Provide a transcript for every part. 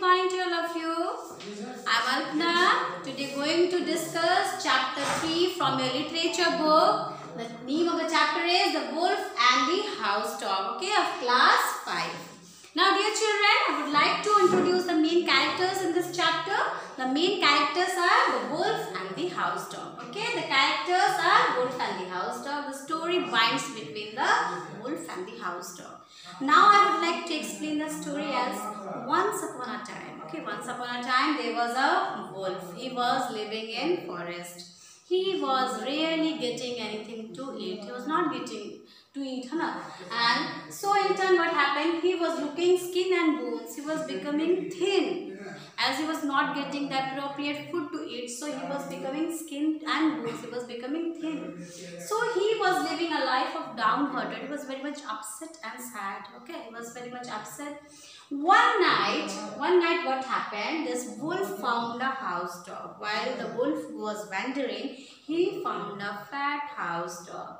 fine to all of you. I'm Alpna. Today going to discuss chapter 3 from your literature book. The name of the chapter is The Wolf and the House Dog, okay, of class 5. Now dear children, I would like to introduce the main characters in this chapter. The main characters are the wolf and the house dog. Okay, the characters are wolf and the house dog. The story binds between the wolf and the house dog. Now I would like to explain the story as once upon a time. Okay, once upon a time there was a wolf. He was living in forest. He was rarely getting anything to eat. He was not getting to eat, and so in turn what happened, he was looking skin and bones. He was becoming thin as he was not getting the appropriate food to eat. So he was becoming skin and bones. He was becoming thin. So he was living a life of downhearted. He was very much upset and sad. Okay, he was very much upset. One night what happened, this wolf found a house dog. While the wolf was wandering, he found a fat house dog.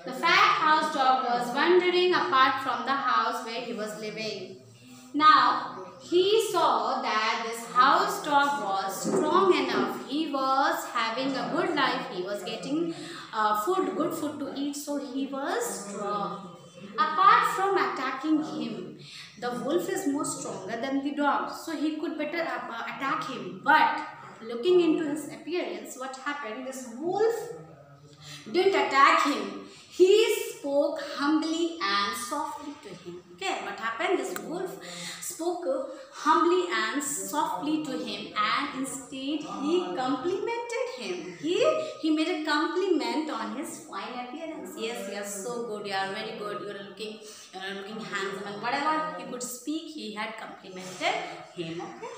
The fat house dog was wandering apart from the house where he was living. Now, he saw that this house dog was strong enough. He was having a good life. He was getting good food to eat. So, he was strong. Apart from attacking him, the wolf is more stronger than the dog. So, he could better attack him. But, looking into his appearance, what happened? This wolf didn't attack him. He spoke humbly and softly to him. Okay, what happened? This wolf spoke humbly and softly to him, and instead he complimented him. He made a compliment on his fine appearance. Yes, you are so good. You are very good. You are looking handsome, and whatever he could speak, he had complimented him. Okay.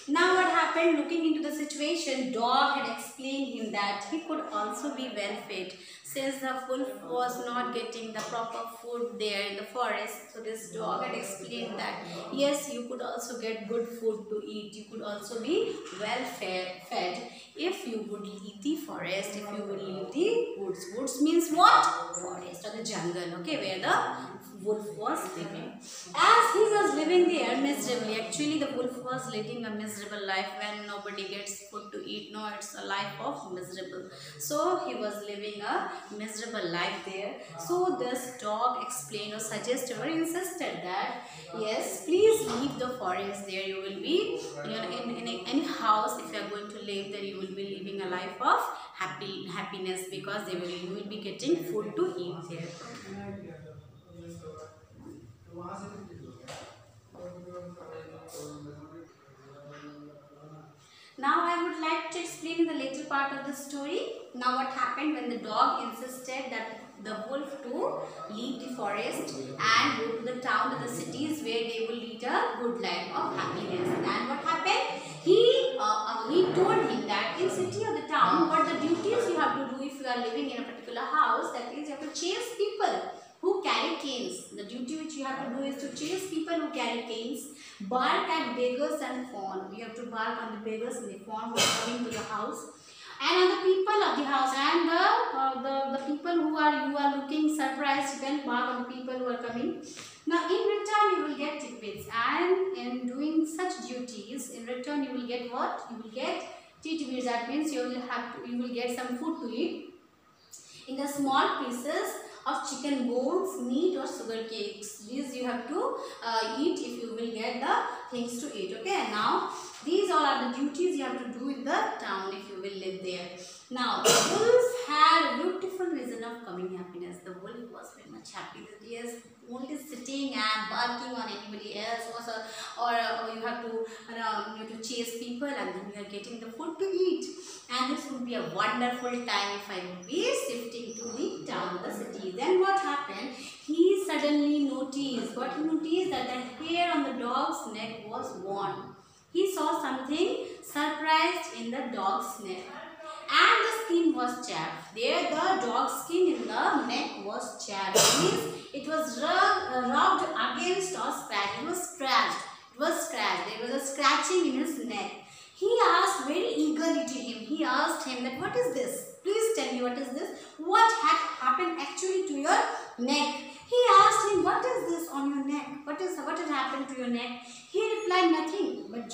Now what happened, looking into the situation, dog had explained him that he could also be well fed. Since the wolf was not getting the proper food there in the forest, so this dog had explained that yes, you could also get good food to eat. You could also be well fed if you would leave the forest, if you would leave the woods. Woods means what? Forest or the jungle, okay, where the wolf was living. As he was living there miserably, actually the wolf was leading a miserable life when nobody gets food to eat. No, it's a life of miserable. So he was living a miserable life there. So this dog explained or suggested or insisted that yes, please leave the forest. There you will be in any house. If you are going to live there, you will be living a life of happiness, because you will be getting food to eat there. Now I would like to explain the later part of the story. Now what happened when the dog insisted that the wolf to leave the forest and go to the town or the cities where they will lead a good life of happiness. And what happened? He told him that in city or the town, what the duties you have to do if you are living in a particular house, that is you have to chase people who carry canes. The duty which you have to do is to chase people who carry canes, bark at beggars and fawn. You have to bark on the beggars and the fawn who are coming to your house, and on the people of the house, and the people who are looking surprised, you can bark on the people who are coming. Now in return you will get tidbits, and in doing such duties, in return you will get what? You will get tidbits. That means you will get some food to eat in the small pieces of chicken bones, meat or sugar cakes. These you have to eat if you will get the things to eat. Okay, now these all are the duties you have to do in the town if you will live there. Now the wolf had a beautiful reason of coming happiness. The wolf was very much happy that he is only sitting and barking on anybody else, or you have to chase people, and then you are getting the food to eat. And this would be a wonderful time if I would be shifting to the town, the city. Then what happened? He suddenly noticed. What he noticed? That the hair on the dog's neck was worn. He saw something surprised in the dog's neck, and the skin was chapped. There, the dog's skin in the neck was chapped. Means it was rubbed against or scratched. It was scratched. It was scratched. There was a scratching in his neck. He asked very eagerly to him. He asked him that, what is this? Please tell me, what is this? What had happened actually to your neck? He asked him, what is this on your neck? What had happened to your neck? He replied, nothing. But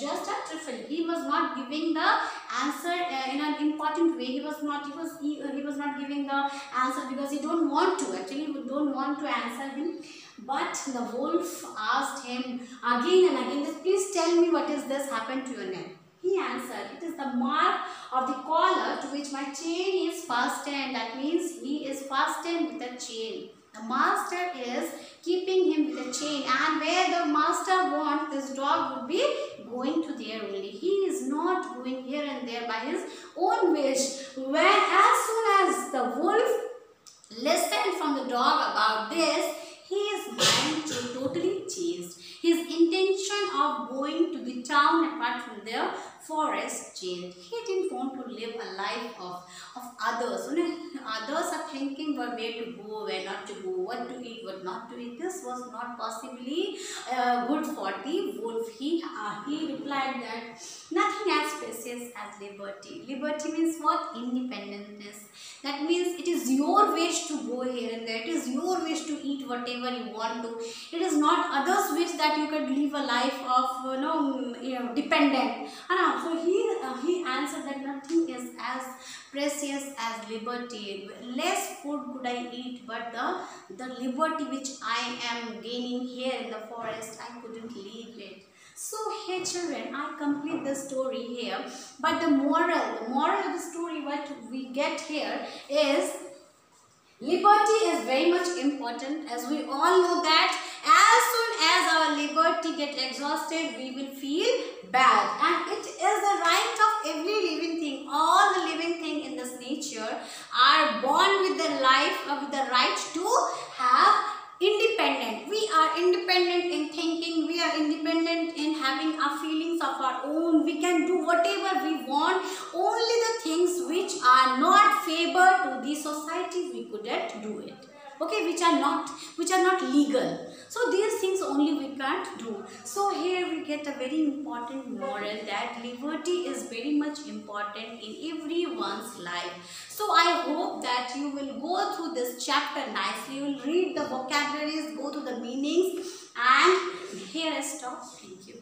careful. He was not giving the answer in an important way. He was not giving the answer because he don't want to. Actually, he don't want to answer him. But the wolf asked him again and again, please tell me what is this happened to your neck. He answered, it is the mark of the collar to which my chain is fastened. That means he is fastened with a chain. The master is keeping him with a chain, and where the master wants, this dog would be going to there only. He is not going here and there by his own wish. When as soon as the wolf listened from the dog about this, his mind totally changed. His intention of going to the town apart from the forest changed. He didn't want to live a life of others. Others are thinking where to go, where not to go, what to eat, what not to eat. This was not possibly good for the wolf. He replied that nothing as precious as liberty. Liberty means what? Independence. That means it is your wish to go here and there. It is your wish to eat whatever you want to. It is not others' wish that you could live a life of dependent. So he answered that nothing is as precious as liberty. Less food could I eat, but the liberty which I am gaining here in the forest, I couldn't leave it. So here children, I complete the story here. But the moral of the story what we get here is liberty is very much important, as we all know that as soon as our liberty gets exhausted, we will feel bad. And it is the right of every living thing. All the living things in this nature are born with the with the right to have independent. We are independent in thinking. We are independent in having our feelings of our own. We can do whatever we want. Only the things which are not favor to the society, we couldn't do it. Okay, which are not legal. So these things only we can't do. So here we get a very important moral that liberty is very much important in everyone's life. So I hope that you will go through this chapter nicely. You will read the vocabularies, go to the meanings, and here I stop. Thank you.